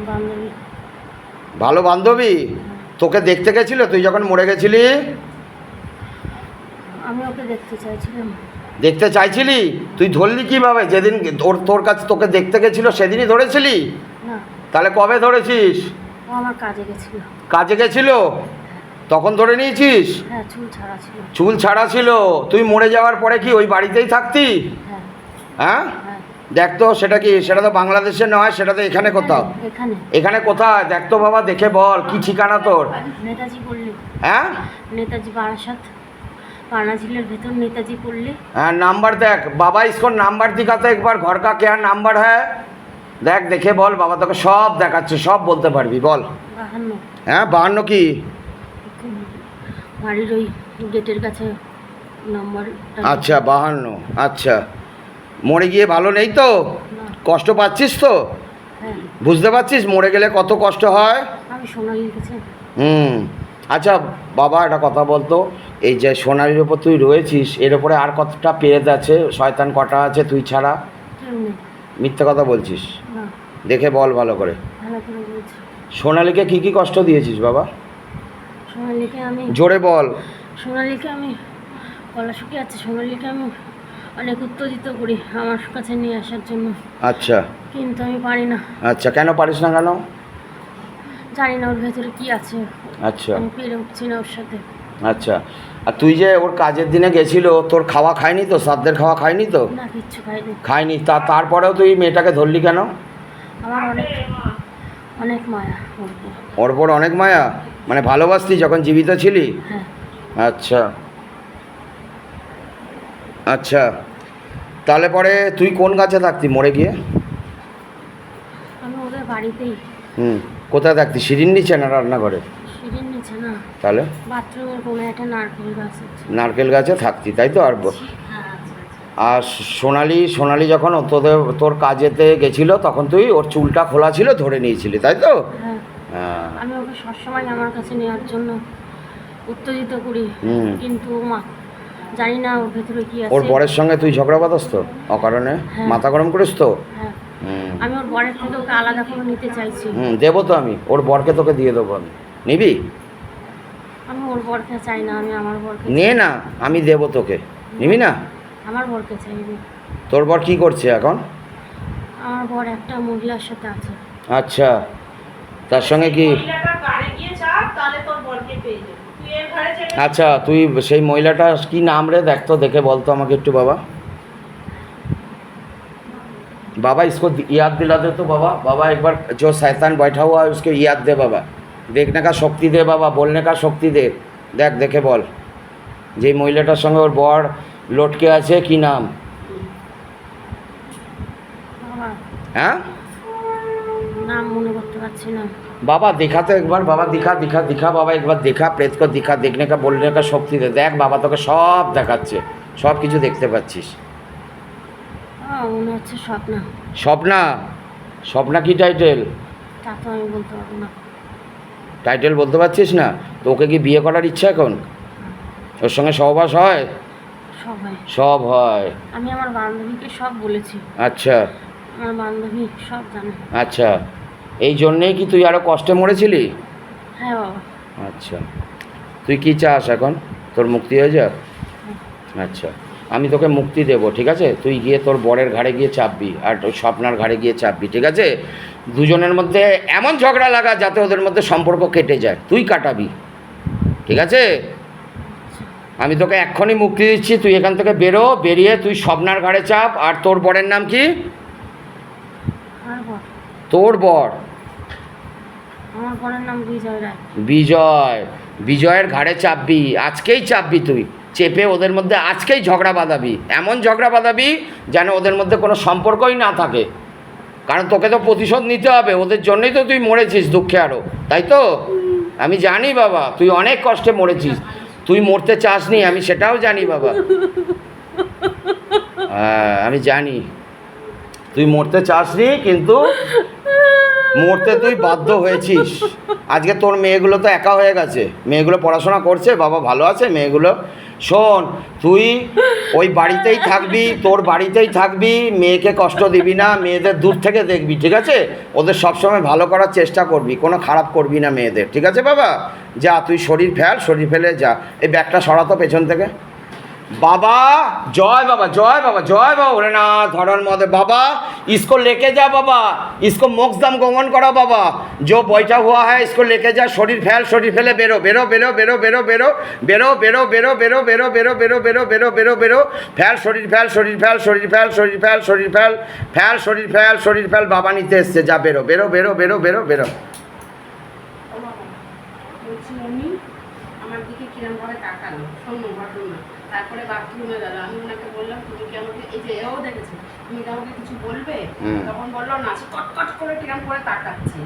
বান্ধবী। ভালো বান্ধবী? তোকে দেখতে গেছিল তুই যখন মরে গেছিলি? আমি ওকে দেখতে চাইছিলাম। দেখতে চাইছিলি? তুই ধরলি কিভাবে? যেদিন তোর কাছে তোকে দেখতে গেছিল সেদিনই ধরেছিলি? না, তাহলে কবে ধরেছিস? ও আমার কাজে গেছিল। কাজে গেছিল তখন ধরে নিয়েছিস? হ্যাঁ, চুল ছাড়া ছিল। চুল ছাড়া ছিল। তুই মরে যাওয়ার পরে কি ওই বাড়িতেই থাকতি? হ্যাঁ। হ্যাঁ, হ্যাঁ, দেখ তো সেটা কি, সেটা তো বাংলাদেশে নয়, সেটা তো এখানে কোথাও। এখানে। এখানে কোথায় দেখ তো বাবা, দেখে বল কি ঠিকানা তোর? নেতাজি পল্লী। হ্যাঁ, নেতাজি বারাসাত, पाना जिले भीतर नेताजी पल्ली। हाँ नंबर देख बाबा, इसको नंबर दिखाते एक बार, घर का क्या नंबर है देख, देखे बोल बाबा তোকে সব দেখাচ্ছে, সব বলতে পারবি বল। 52। হ্যাঁ 52 কি? বাড়ির ওই গেটের কাছে নাম্বার। আচ্ছা 52। আচ্ছা, মরে গিয়ে ভালো নেই তো? কষ্ট পাচ্ছিস তো? হ্যাঁ। বুঝতে পারছিস মরে গেলে কত কষ্ট হয়? আমি সোনালির কাছে। আচ্ছা বাবা একটা কথা বলতো, এই যে সোনালির ওপর তুই রয়েছিস, এর ওপরে আর কতটা পেদ আছে, শয়তান কটা আছে তুই ছাড়া? কেউ নেই। মিথ্যে কথা বলছিস? না। দেখে বল ভালো করে। ভালো করে বলছি। সোনালিকে কি কি কষ্ট দিয়েছিস বাবা? সোনালিকে আমি জোরে বল। সোনালিকে আমি গলা শুকিয়ে আছে, সোনালিকে আমি অনেক উত্তেজিত করি আমার কাছে নিয়ে আসার জন্য। আচ্ছা। কিন্তু আমি পারি না। আচ্ছা কেন পারিস না কেন? জানি না ওর ভেতরে কি আছে। আচ্ছা। আমি পেরে উঠছি না ওর সাথে। আচ্ছা, আর তুই যে ওর কাজের দিনে গেছিল, তোর খাওয়া খায়নি তো? সাধ্যের খাওয়া খায়নি তো? না, কিচ্ছু খাইনি। খায়নি? তারপরেও তুই মেয়েটাকে ধরলি কেন? আমার অনেক অনেক মায়া ওর উপর। ওর ওপর অনেক মায়া? মানে ভালোবাসতি যখন জীবিত ছিলি? হ্যাঁ। আচ্ছা আচ্ছা, তাহলে পরে তুই কোন গাছে থাকতি মরে গিয়ে? আমি ওদের বাড়িতেই। কোথায় থাকতি? সিঁড়ির নিচে না রান্নাঘরে? সিঁড়ির নিচে না, তাহলে বাথরুমের কোনো একটা নারকেল গাছ আছে। নারকেল গাছে থাকতি তাই তো? আর হ্যাঁ। আর সোনালি যখন তোর কাজেতে গেছিলো তখন তুই ওর চুলটা খোলা ছিল ধরে নিয়েছিলি তাই তো? হ্যাঁ। হ্যাঁ। আমি ওকে সবসময় আমার কাছে নেওয়ার জন্য উত্তেজিত করি, কিন্তু জানি না ওর ভেতরে কি আছে। ওর বরের সঙ্গে তুই ঝগড়া বাঁধাস তো অকারণে? হ্যাঁ। মাথা গরম করিস তো? হ্যাঁ। আমি ওর বরের থেকে ওকে আলাদা করে নিতে চাইছি। দেবো তো আমি, ওর বরকে তোকে দিয়ে দেবো আমি। নিবি? আমি ওর বরকে চাই না, আমি আমার বরকে নে না, আমি দেবো তোকে। নিবি না? আমার বরকে চাইবি। তোর বর কি করছে এখন? আমার বর একটা মহিলার সাথে আছে। আচ্ছা, তার সঙ্গে কি? আচ্ছা, তুই সেই মহিলাটা কি নাম রে? দেখ তো, দেখে বলতো আমাকে একটু বাবা। बाबा इसको याद दिला दे तो बाबा, बाबा एक बार जो शैतान बैठा हुआ है उसको याद दे बाबा, देखने का शक्ति दे बाबा, बोलने का शक्ति दे। देख देखे बोल যে মহিলাটার সঙ্গে ওর বর লটকে আছে কি নাম? হ্যাঁ नाम মনে করতে পারছি না। बाबा दिखा तो एक बार बाबा, दिखा दिखा दिखा बाबा, एक बार दिखा प्रेत को दिखा, देखने का बोलने का शक्ति दे। देख बाबा তোকে সব দেখাচ্ছে, সব কিছু দেখতে পাচ্ছিস। মনে হচ্ছে স্বপ্না। স্বপ্না? স্বপ্না কি টাইটেল? তা তো আমি বলতে পারবো না। টাইটেল বলতে পারছিস না? তো ওকে কি বিয়ে করার ইচ্ছা এখন? ওর সঙ্গে সহবাস হয়? সব হয়। সব হয়? আমি আমার বান্ধবীকে সব বলেছি। আচ্ছা। আমার বান্ধবী সব জানে। আচ্ছা, এই জন্যেই কি তুই আরও কষ্টে মরেছিলি? হ্যাঁ বাবা। আচ্ছা, তুই কি চাস এখন? তোর মুক্তি হয়ে যাক? আচ্ছা, আমি তোকে মুক্তি দেবো, ঠিক আছে? তুই গিয়ে তোর বরের ঘাড়ে গিয়ে চাপবি, আর ওই স্বপ্নার ঘাড়ে গিয়ে চাপবি, ঠিক আছে? দুজনের মধ্যে এমন ঝগড়া লাগা যাতে ওদের মধ্যে সম্পর্ক কেটে যায়, তুই কাটাবি, ঠিক আছে? আমি তোকে এক্ষুনি মুক্তি দিচ্ছি, তুই এখান থেকে বেরো, বেরিয়ে তুই স্বপ্নার ঘাড়ে চাপ। আর তোর বরের নাম কি? তোর বর? আমার বরের নাম বিজয় রায়। বিজয়? বিজয়ের ঘাড়ে চাপবি, আজকেই চাপবি তুই, চেপে ওদের মধ্যে আজকেই ঝগড়া বাঁধাবি, এমন ঝগড়া বাঁধাবি যেন ওদের মধ্যে কোনো সম্পর্কই না থাকে। কারণ তোকে তো প্রতিশোধ নিতে হবে, ওদের জন্যই তো তুই মরেছিস দুঃখে আরও, তাই তো? আমি জানি বাবা, তুই অনেক কষ্টে মরেছিস, তুই মরতে চাসনি, আমি সেটাও জানি বাবা। হ্যাঁ আমি জানি তুই মরতে চাসনি, কিন্তু মরতে তুই বাধ্য হয়েছিস। আজকে তোর মেয়েগুলো তো একা হয়ে গেছে, মেয়েগুলো পড়াশোনা করছে, বাবা ভালো আছে মেয়েগুলো। শোন, তুই ওই বাড়িতেই থাকবি, তোর বাড়িতেই থাকবি, মেয়েকে কষ্ট দিবি না, মেয়েদের দূর থেকে দেখবি, ঠিক আছে? ওদের সবসময় ভালো করার চেষ্টা করবি, কোনো খারাপ করবি না মেয়েদের, ঠিক আছে বাবা? যা তুই শরীর ফেলে যা। এই ব্যাগটা সরাতো পেছন থেকে। बाबा जय बाबा जय बाबा जय बाबा भोलेनाथ धरण मदे बाबा इसको लेके जा बाबा, इसको मोक्षधाम गमन करो बाबा। जो बैठा हुआ है इसको लेके जा, शरीर फैले बेरो बेरो बेरो बेरो बेरो बेरो बेरो बेरो बेरो बेरो बेरो बेरो बेरो बेरो बेरो बेरो बेरो फैल शरीर फैल शरीर फैल शरीर फैल शरीर फैल शरीर फैल फैल शरीर फैल बाबा नीते एसছে जा बेरो बेरो बेरो बेरो बेरो बेरो। আমার দিকে কিরম ভাবে তাকালো, শোনো ঘটনা। তারপরে বাথরুমে গেল, আমি ওনাকে বললাম তুমি কি আমাকে, এই যে এও দেখেছে, তুমি কি আমাকে কিছু বলবে? তখন বললো না, কট কট করে কিরম করে তাকাচ্ছে।